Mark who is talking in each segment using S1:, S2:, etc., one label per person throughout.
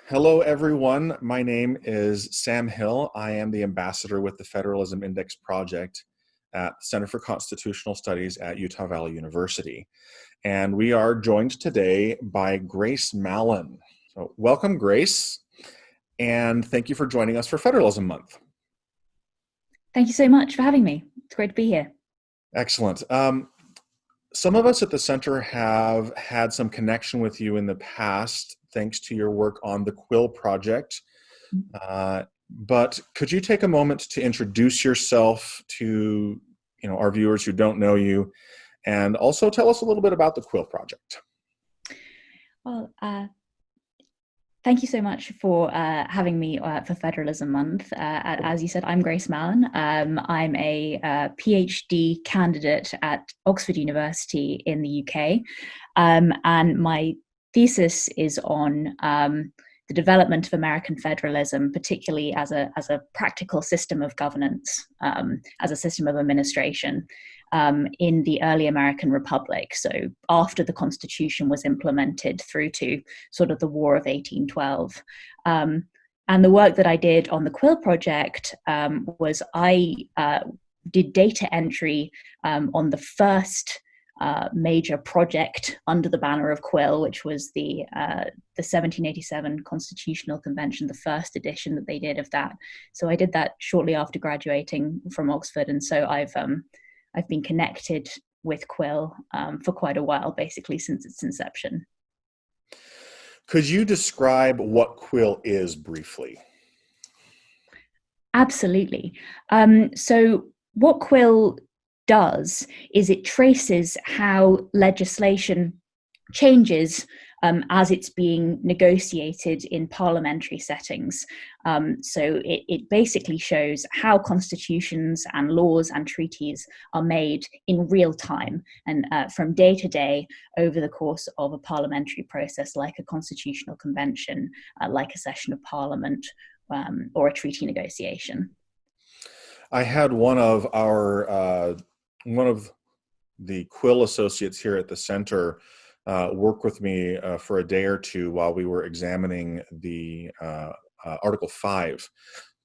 S1: Hello, everyone. My name is Sam Hill. I am the ambassador with the Federalism Index Project at the Center for Constitutional Studies at Utah Valley University. And we are joined today by Grace Mallon. So welcome, Grace, and thank you for joining us for Federalism Month.
S2: Thank you so much for having me. It's great to be here.
S1: Excellent. Some of us at the center have had some connection with you in the past, thanks to your work on the Quill project. But could you take a moment to introduce yourself to our viewers who don't know you, and also tell us a little bit about the Quill project?
S2: Well, thank you so much for having me for Federalism Month. As you said, I'm Grace Mallon. I'm a PhD candidate at Oxford University in the UK, and my thesis is on the development of American federalism, particularly as a practical system of governance, as a system of administration in the early American Republic. So after the Constitution was implemented through to sort of the War of 1812. And the work that I did on the Quill project was I did data entry on the first major project under the banner of Quill, which was the 1787 Constitutional Convention, the first edition that they did of that. So I did that shortly after graduating from Oxford, and so I've been connected with Quill for quite a while, basically since its inception.
S1: Could you describe what Quill is briefly?
S2: Absolutely. So what Quill does is it traces how legislation changes as it's being negotiated in parliamentary settings. So it basically shows how constitutions and laws and treaties are made in real time and from day to day over the course of a parliamentary process, like a constitutional convention, like a session of parliament, or a treaty negotiation.
S1: I had one of the Quill associates here at the center work with me for a day or two while we were examining the Article 5,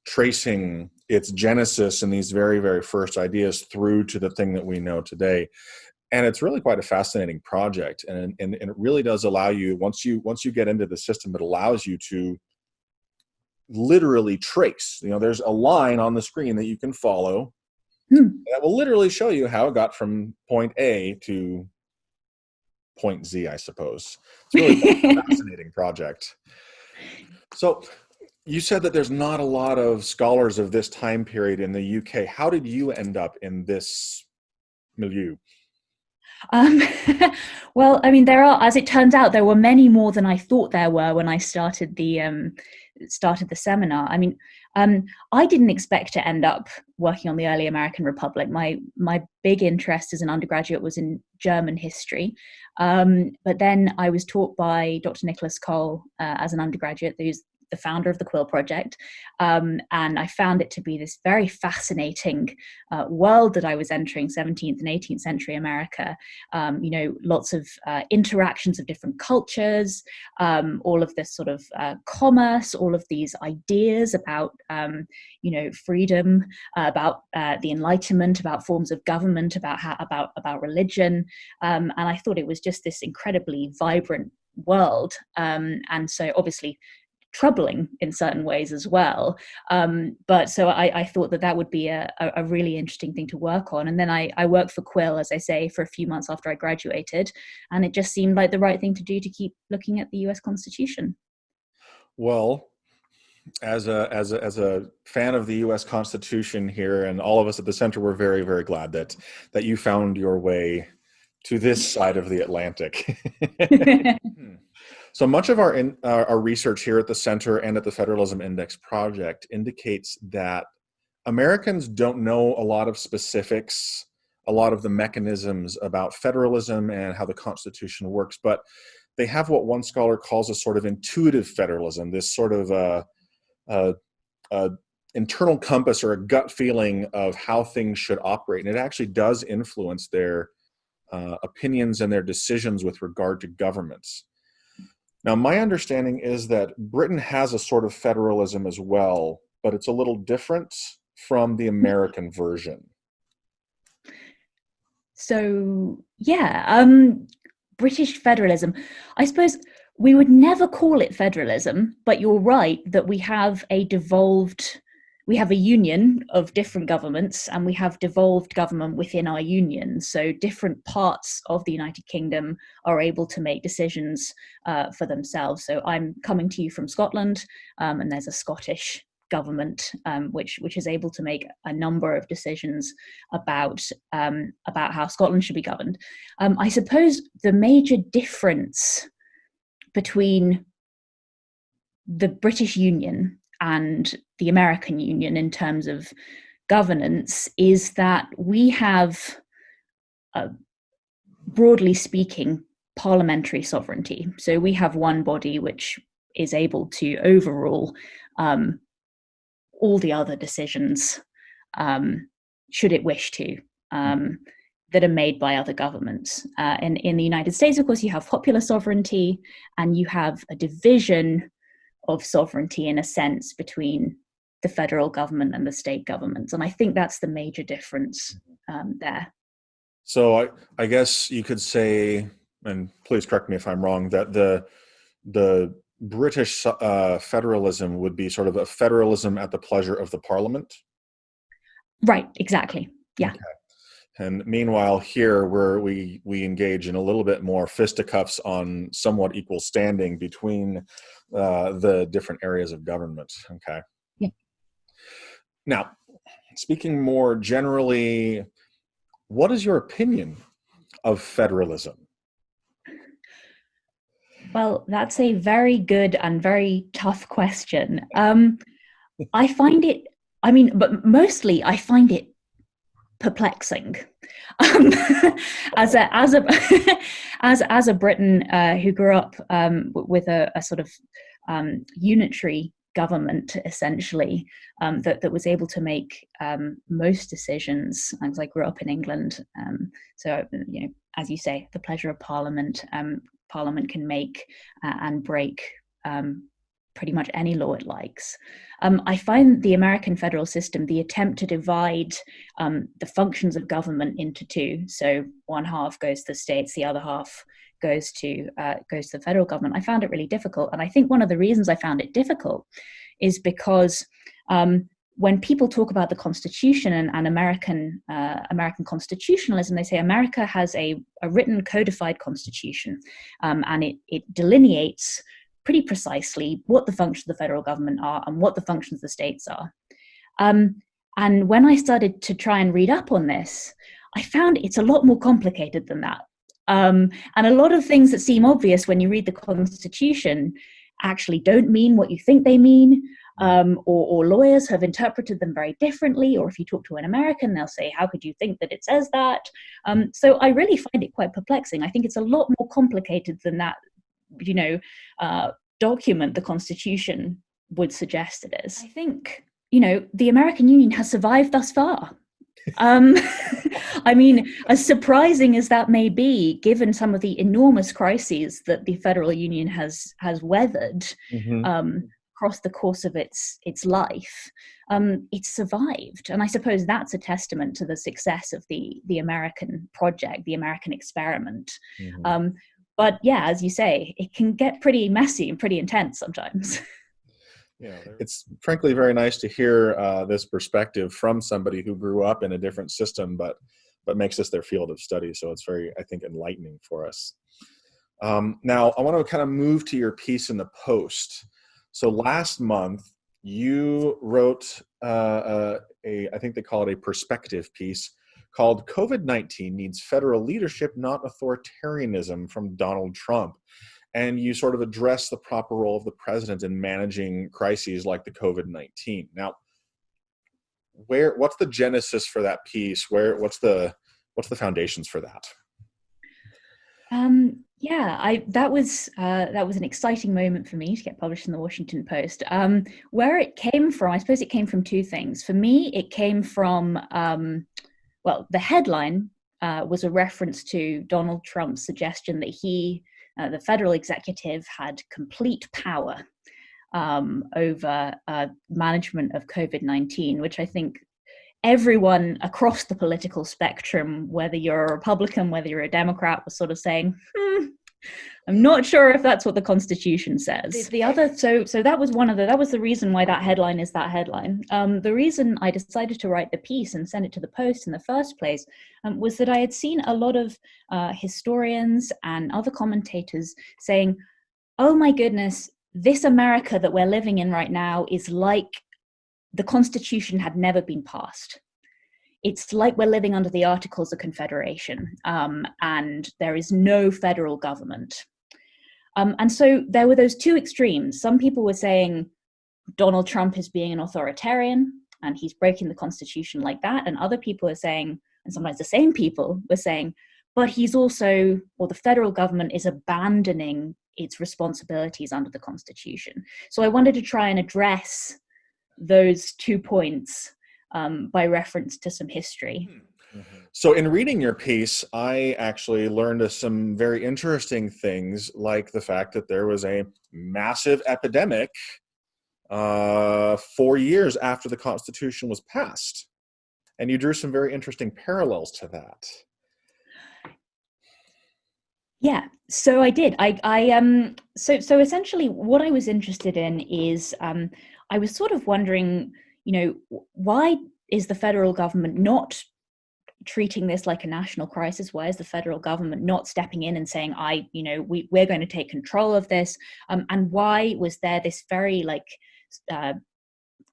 S1: tracing its genesis and these very, very first ideas through to the thing that we know today. And it's really quite a fascinating project. And it really does allow you, once you get into the system, it allows you to literally trace. There's a line on the screen that you can follow that will literally show you how it got from point A to point Z, I suppose. It's really a fascinating project. So you said that there's not a lot of scholars of this time period in the UK. How did you end up in this milieu?
S2: Well, I mean, as it turns out, there were many more than I thought there were when I started the seminar. I mean, I didn't expect to end up working on the early American Republic. My big interest as an undergraduate was in German history, but then I was taught by Dr. Nicholas Cole as an undergraduate, who's the founder of the Quill project, and I found it to be this very fascinating world that I was entering, 17th and 18th century America. Lots of interactions of different cultures, all of this sort of commerce, all of these ideas about freedom, about the Enlightenment, about forms of government, about religion, and I thought it was just this incredibly vibrant world, and so obviously troubling in certain ways as well. But so I thought that would be a really interesting thing to work on. And then I worked for Quill, as I say, for a few months after I graduated, and it just seemed like the right thing to do to keep looking at the US Constitution.
S1: Well, as a fan of the U.S. Constitution here, and all of us at the center, we're very, very glad that you found your way to this side of the Atlantic. So much of our research here at the center and at the Federalism Index Project indicates that Americans don't know a lot of specifics, a lot of the mechanisms about federalism and how the Constitution works, but they have what one scholar calls a sort of intuitive federalism, this sort of internal compass or a gut feeling of how things should operate. And it actually does influence their opinions and their decisions with regard to governments. Now, my understanding is that Britain has a sort of federalism as well, but it's a little different from the American version.
S2: So yeah, British federalism. I suppose we would never call it federalism, but you're right that we have a union of different governments, and we have devolved government within our union. So different parts of the United Kingdom are able to make decisions for themselves. So I'm coming to you from Scotland, and there's a Scottish government which is able to make a number of decisions about how Scotland should be governed. I suppose the major difference between the British Union and the American Union in terms of governance is that we have, broadly speaking, parliamentary sovereignty. So we have one body which is able to overrule all the other decisions, should it wish to, that are made by other governments. In the United States, of course, you have popular sovereignty, and you have a division of sovereignty, in a sense, between the federal government and the state governments. And I think that's the major difference there.
S1: So I guess you could say, and please correct me if I'm wrong, that the British federalism would be sort of a federalism at the pleasure of the Parliament.
S2: Right, exactly. Yeah.
S1: Okay. And meanwhile, here we engage in a little bit more fisticuffs on somewhat equal standing between the different areas of government. Okay.
S2: Yeah.
S1: Now, speaking more generally, what is your opinion of federalism?
S2: Well, that's a very good and very tough question. I find it, but mostly I find it perplexing. Um, as a Briton who grew up with a sort of unitary government, essentially, that was able to make most decisions, because I grew up in England. So, as you say, the pleasure of Parliament. Parliament can make and break pretty much any law it likes. I find the American federal system, the attempt to divide the functions of government into two, so one half goes to the states, the other half goes to the federal government. I found it really difficult, and I think one of the reasons I found it difficult is because when people talk about the Constitution and American constitutionalism, they say America has a written codified constitution, and it delineates pretty precisely what the functions of the federal government are and what the functions of the states are. And when I started to try and read up on this, I found it's a lot more complicated than that. And a lot of things that seem obvious when you read the Constitution actually don't mean what you think they mean, or lawyers have interpreted them very differently, or if you talk to an American, they'll say, how could you think that it says that? So I really find it quite perplexing. I think it's a lot more complicated than that, document the Constitution would suggest it is. I think, the American Union has survived thus far. As surprising as that may be, given some of the enormous crises that the federal union has weathered across the course of its life, it's survived. And I suppose that's a testament to the success of the American project, the American experiment. But yeah, as you say, it can get pretty messy and pretty intense sometimes.
S1: Yeah, it's frankly very nice to hear this perspective from somebody who grew up in a different system, but makes this their field of study. So it's very, I think, enlightening for us. Now, I want to kind of move to your piece in the Post. So last month, you wrote I think they call it a perspective piece called "COVID-19 Needs Federal Leadership, Not Authoritarianism" from Donald Trump. And you sort of address the proper role of the president in managing crises like the COVID-19. Now, what's the genesis for that piece? What's the foundations for that?
S2: That was an exciting moment for me to get published in the Washington Post. Where it came from, I suppose it came from two things. For me, it came from, the headline was a reference to Donald Trump's suggestion that he the federal executive had complete power over management of COVID-19, which I think everyone across the political spectrum, whether you're a Republican, whether you're a Democrat, was sort of saying, I'm not sure if that's what the Constitution says. The other, so that was that was the reason why that headline is that headline. The reason I decided to write the piece and send it to the Post in the first place was that I had seen a lot of historians and other commentators saying, oh my goodness, this America that we're living in right now is like the Constitution had never been passed. It's like we're living under the Articles of Confederation, and there is no federal government. And so there were those two extremes. Some people were saying Donald Trump is being an authoritarian and he's breaking the Constitution like that. And other people are saying, and sometimes the same people were saying, but he's also, or the federal government is abandoning its responsibilities under the Constitution. So I wanted to try and address those 2 points by reference to some history.
S1: So in reading your piece, I actually learned some very interesting things, like the fact that there was a massive epidemic 4 years after the Constitution was passed. And you drew some very interesting parallels to that.
S2: Yeah, so I did. So essentially what I was interested in is I was sort of wondering, why is the federal government not treating this like a national crisis? Why is the federal government not stepping in and saying, we're going to take control of this? And why was there this very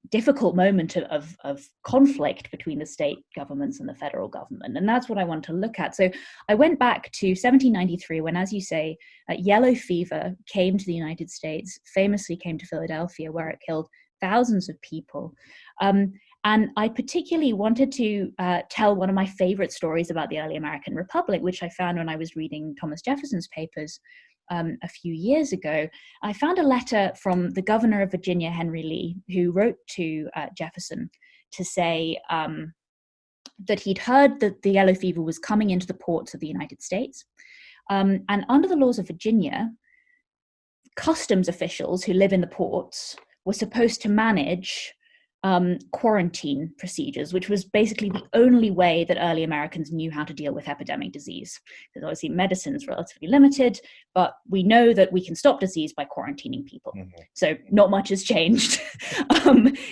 S2: difficult moment of conflict between the state governments and the federal government? And that's what I want to look at. So I went back to 1793 when, as you say, yellow fever came to the United States, famously came to Philadelphia, where it killed thousands of people. And I particularly wanted to tell one of my favorite stories about the early American Republic, which I found when I was reading Thomas Jefferson's papers a few years ago. I found a letter from the governor of Virginia, Henry Lee, who wrote to Jefferson to say that he'd heard that the yellow fever was coming into the ports of the United States. And under the laws of Virginia, customs officials who live in the ports were supposed to manage quarantine procedures, which was basically the only way that early Americans knew how to deal with epidemic disease. Because obviously medicine is relatively limited, but we know that we can stop disease by quarantining people. Mm-hmm. So not much has changed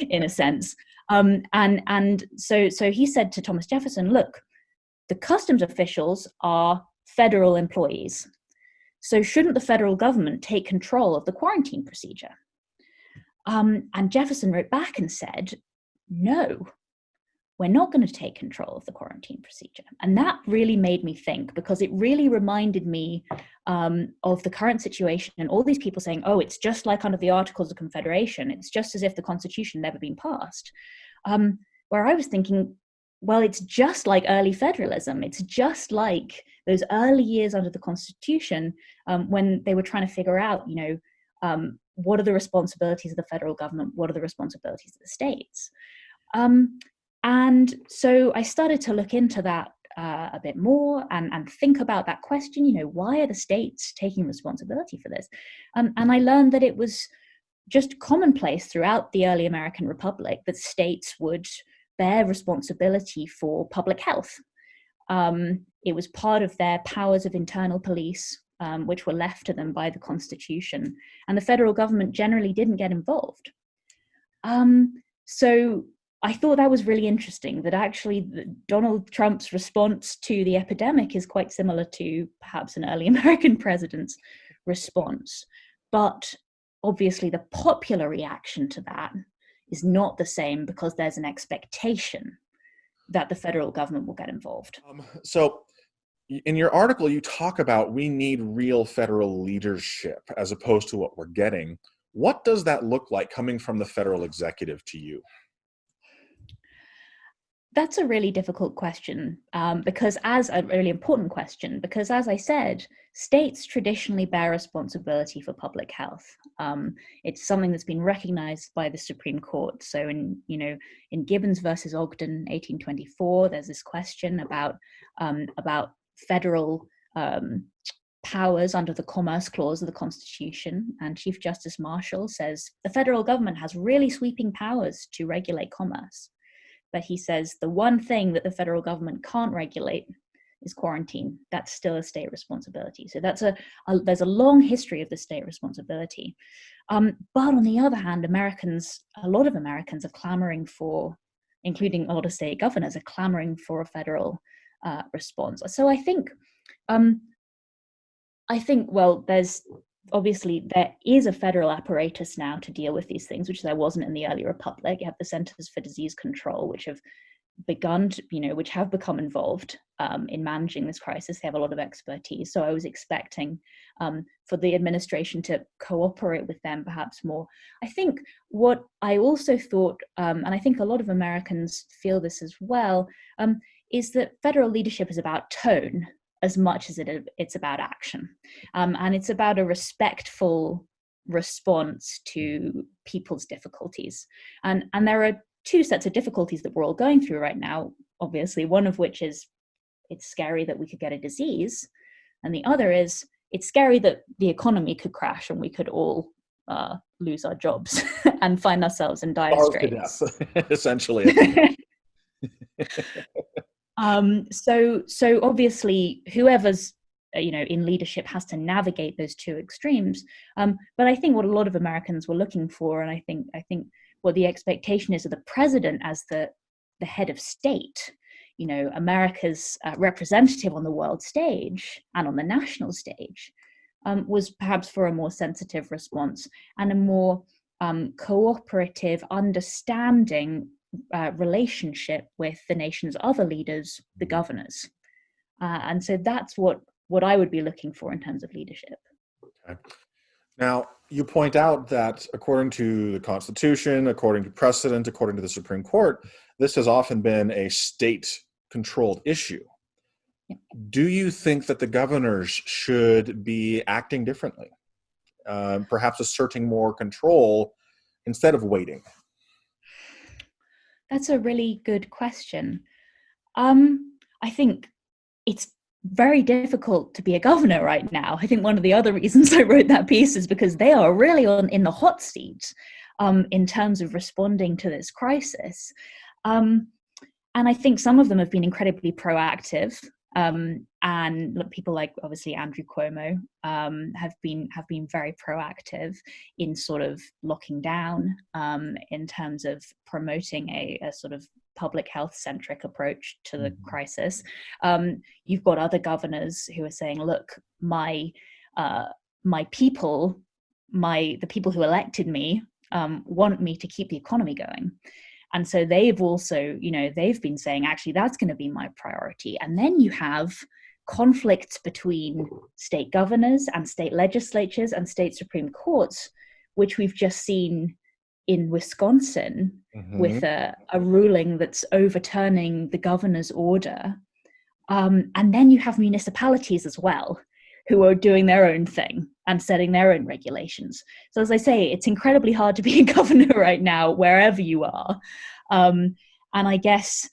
S2: in a sense. And so he said to Thomas Jefferson, look, the customs officials are federal employees. So shouldn't the federal government take control of the quarantine procedure? And Jefferson wrote back and said, no, we're not going to take control of the quarantine procedure. And that really made me think, because it really reminded me of the current situation and all these people saying, oh, it's just like under the Articles of Confederation. It's just as if the Constitution had never been passed. Where I was thinking, well, it's just like early federalism. It's just like those early years under the Constitution when they were trying to figure out, what are the responsibilities of the federal government? What are the responsibilities of the states? And so I started to look into that a bit more and think about that question, why are the states taking responsibility for this? And I learned that it was just commonplace throughout the early American Republic that states would bear responsibility for public health. It was part of their powers of internal police, which were left to them by the Constitution, and the federal government generally didn't get involved. So I thought that was really interesting, that actually Donald Trump's response to the epidemic is quite similar to perhaps an early American president's response. But obviously the popular reaction to that is not the same, because there's an expectation that the federal government will get involved.
S1: So in your article, you talk about we need real federal leadership as opposed to what we're getting. What does that look like coming from the federal executive to you?
S2: That's a really difficult question, because as a really important question, because as I said, states traditionally bear responsibility for public health. It's something that's been recognized by the Supreme Court. So in Gibbons versus Ogden, 1824, there's this question about federal powers under the Commerce Clause of the Constitution, and Chief Justice Marshall says the federal government has really sweeping powers to regulate commerce. But he says the one thing that the federal government can't regulate is quarantine. That's still a state responsibility. So there's a long history of the state responsibility. But on the other hand, a lot of Americans are clamoring for, including a lot of state governors, are clamoring for a federal response. So I think, well, there is a federal apparatus now to deal with these things, which there wasn't in the early republic. You have the Centers for Disease Control, which have become involved in managing this crisis. They have a lot of expertise. So I was expecting for the administration to cooperate with them perhaps more. I think what I also thought, and I think a lot of Americans feel this as well, is that federal leadership is about tone as much as it's about action. And it's about a respectful response to people's difficulties. And there are two sets of difficulties that we're all going through right now, obviously, one of which is it's scary that we could get a disease. And the other is it's scary that the economy could crash and we could all lose our jobs and find ourselves in dire straits.
S1: Essentially.
S2: So obviously whoever's in leadership has to navigate those two extremes. But I think what a lot of Americans were looking for, and I think what the expectation is of the president as the head of state, America's representative on the world stage and on the national stage, was perhaps for a more sensitive response and a more cooperative, understanding relationship with the nation's other leaders, the governors. And so that's what I would be looking for in terms of leadership.
S1: Okay. Now, you point out that according to the Constitution, according to precedent, according to the Supreme Court, this has often been a state-controlled issue.
S2: Yeah.
S1: Do you think that the governors should be acting differently, perhaps asserting more control instead of waiting?
S2: That's a really good question. I think it's very difficult to be a governor right now. I think one of the other reasons I wrote that piece is because they are really in the hot seat in terms of responding to this crisis. And I think some of them have been incredibly proactive. And people like obviously Andrew Cuomo have been very proactive in sort of locking down in terms of promoting a sort of public health centric approach to the crisis. You've got other governors who are saying, look, my people, the people who elected me want me to keep the economy going. And so they've also, they've been saying, actually, that's going to be my priority. And then you have conflicts between state governors and state legislatures and state Supreme Courts, which we've just seen in Wisconsin with a ruling that's overturning the governor's order. And then you have municipalities as well, who are doing their own thing and setting their own regulations. So as I say, it's incredibly hard to be a governor right now, wherever you are. And I guess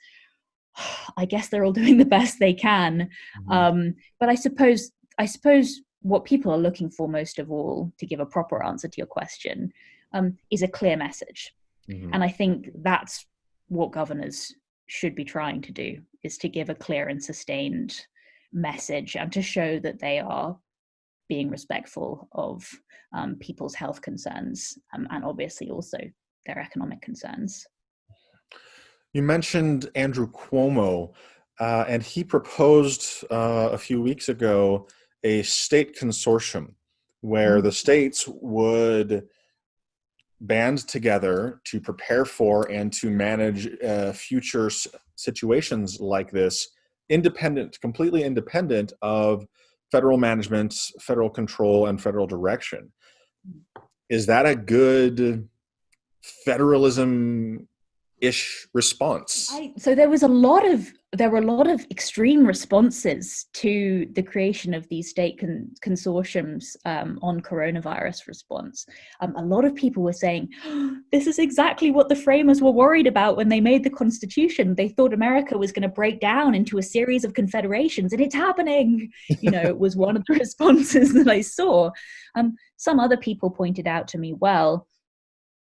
S2: they're all doing the best they can. But I suppose what people are looking for most of all, to give a proper answer to your question, is a clear message. And I think that's what governors should be trying to do, is to give a clear and sustained message and to show that they are being respectful of people's health concerns and obviously also their economic concerns.
S1: You mentioned Andrew Cuomo, and he proposed a few weeks ago a state consortium where the states would band together to prepare for and to manage future situations like this, completely independent of federal management, federal control, and federal direction. Is that a good federalism-ish response?
S2: So there was a lot of there were a lot of extreme responses to the creation of these state consortiums on coronavirus response. A lot of people were saying, oh, this is exactly what the framers were worried about when they made the Constitution. They thought America was going to break down into a series of confederations, and it's happening. It was one of the responses that I saw. Some other people pointed out to me, well,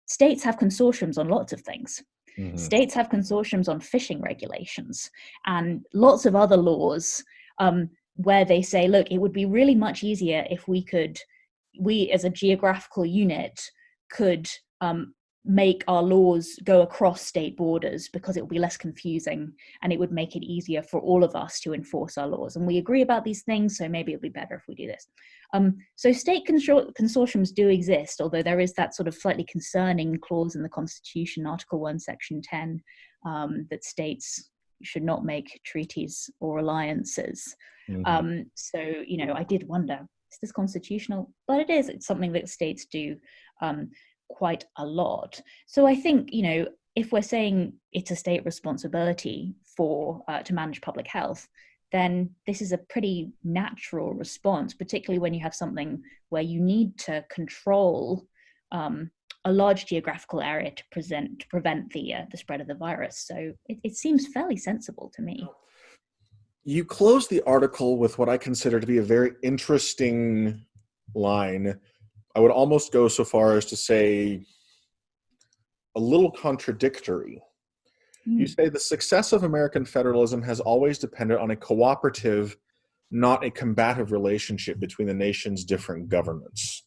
S2: states have consortiums on lots of things. Mm-hmm. States have consortiums on fishing regulations and lots of other laws where they say, look, it would be really much easier if we as a geographical unit could make our laws go across state borders, because it would be less confusing and it would make it easier for all of us to enforce our laws. And we agree about these things, so maybe it'll be better if we do this. So state consortiums do exist, although there is that sort of slightly concerning clause in the Constitution, Article 1, Section 10, that states should not make treaties or alliances. Mm-hmm. So, I did wonder, is this constitutional? But it is. It's something that states do quite a lot. So I think, if we're saying it's a state responsibility to manage public health, then this is a pretty natural response, particularly when you have something where you need to control a large geographical area to prevent the spread of the virus. So it seems fairly sensible to me.
S1: You close the article with what I consider to be a very interesting line. I would almost go so far as to say a little contradictory. You say the success of American federalism has always depended on a cooperative, not a combative relationship between the nation's different governments.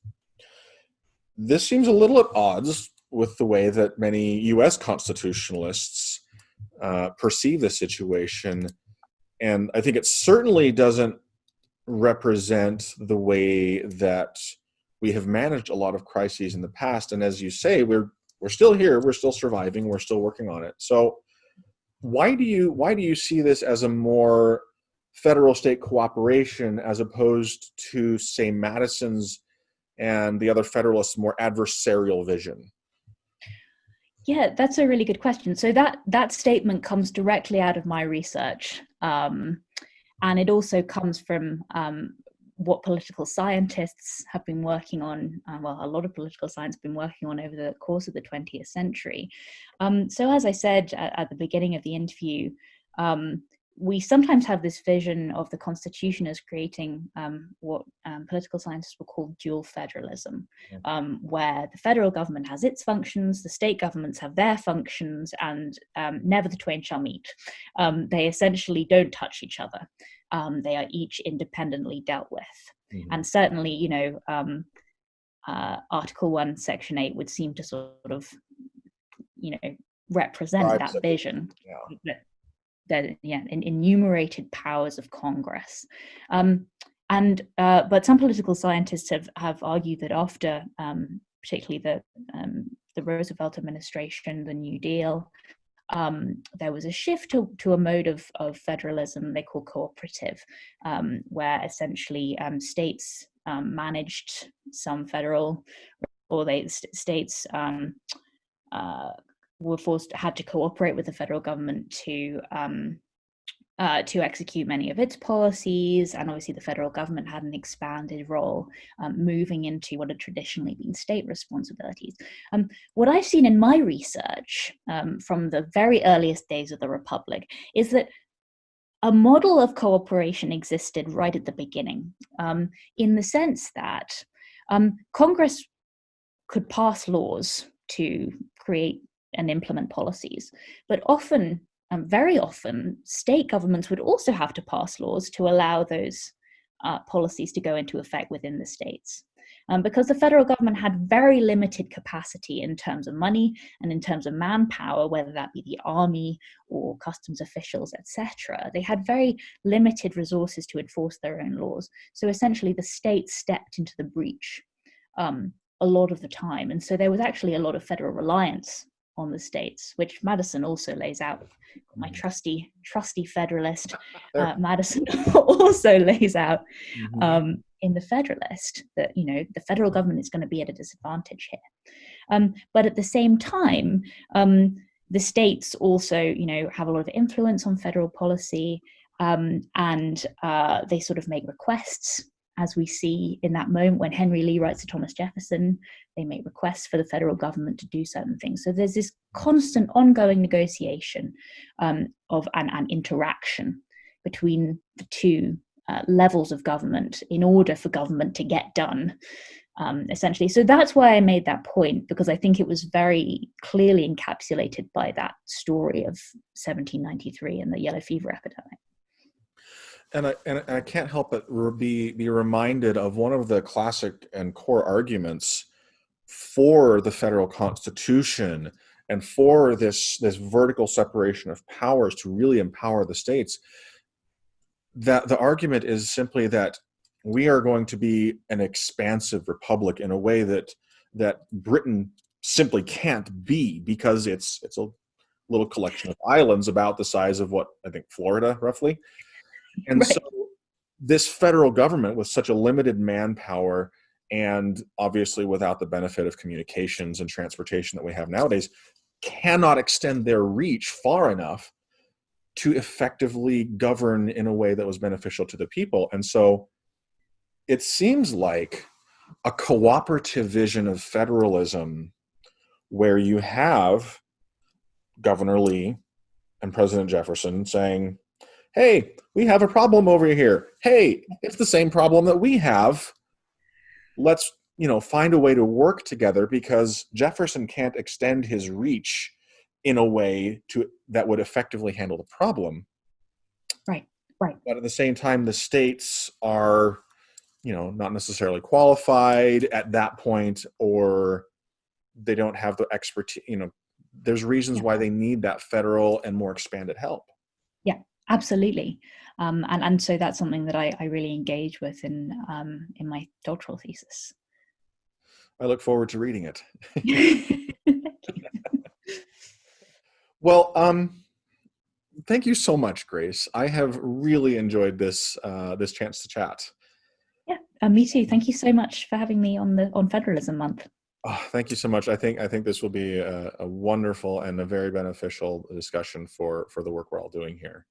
S1: This seems a little at odds with the way that many U.S. constitutionalists perceive the situation. And I think it certainly doesn't represent the way that we have managed a lot of crises in the past. And as you say, we're still here, we're still surviving, we're still working on it. So why do you see this as a more federal state cooperation as opposed to, say, Madison's and the other Federalists' more adversarial vision?
S2: Yeah, that's a really good question. So that statement comes directly out of my research. And it also comes from what political scientists have been working on, a lot of political science have been working on over the course of the 20th century. So as I said at the beginning of the interview, we sometimes have this vision of the Constitution as creating what political scientists will call dual federalism, where the federal government has its functions, the state governments have their functions, and never the twain shall meet. They essentially don't touch each other. They are each independently dealt with. Mm-hmm. And certainly, Article 1, Section 8 would seem to sort of, represent that vision. Yeah. The enumerated powers of Congress. But some political scientists have argued that after particularly the Roosevelt administration, the New Deal, there was a shift to a mode of federalism they call cooperative, where essentially states managed some federal, or states were had to cooperate with the federal government to execute many of its policies, and obviously the federal government had an expanded role, moving into what had traditionally been state responsibilities. What I've seen in my research from the very earliest days of the Republic is that a model of cooperation existed right at the beginning, in the sense that Congress could pass laws to create and implement policies, but often, very often, state governments would also have to pass laws to allow those policies to go into effect within the states. Because the federal government had very limited capacity in terms of money and in terms of manpower, whether that be the army or customs officials, etc. They had very limited resources to enforce their own laws. So essentially the states stepped into the breach a lot of the time. And so there was actually a lot of federal reliance on the states, which Madison also lays out. My trusty Federalist, Madison also lays out in the Federalist that, the federal government is going to be at a disadvantage here. But at the same time, the states also, have a lot of influence on federal policy, and they sort of make requests, as we see in that moment when Henry Lee writes to Thomas Jefferson. They make requests for the federal government to do certain things. So there's this constant ongoing negotiation of and interaction between the two levels of government in order for government to get done, essentially. So that's why I made that point, because I think it was very clearly encapsulated by that story of 1793 and the yellow fever epidemic.
S1: And I can't help but be reminded of one of the classic and core arguments for the federal constitution and for this vertical separation of powers to really empower the states. That the argument is simply that we are going to be an expansive republic in a way that Britain simply can't be, because it's a little collection of islands about the size of what I think Florida roughly. And
S2: Right.
S1: so this federal government with such a limited manpower, and obviously without the benefit of communications and transportation that we have nowadays, cannot extend their reach far enough to effectively govern in a way that was beneficial to the people. And so it seems like a cooperative vision of federalism, where you have Governor Lee and President Jefferson saying, hey, we have a problem over here. Hey, it's the same problem that we have. Let's, find a way to work together, because Jefferson can't extend his reach in a way that would effectively handle the problem.
S2: Right.
S1: But at the same time, the states are, not necessarily qualified at that point, or they don't have the expertise. There's reasons why they need that federal and more expanded help.
S2: Yeah, absolutely. And so that's something that I really engage with in my doctoral thesis.
S1: I look forward to reading it.
S2: Thank you.
S1: Well, thank you so much, Grace. I have really enjoyed this chance to chat.
S2: Yeah, me too. Thank you so much for having me on Federalism Month.
S1: Oh, thank you so much. I think this will be a wonderful and a very beneficial discussion for the work we're all doing here.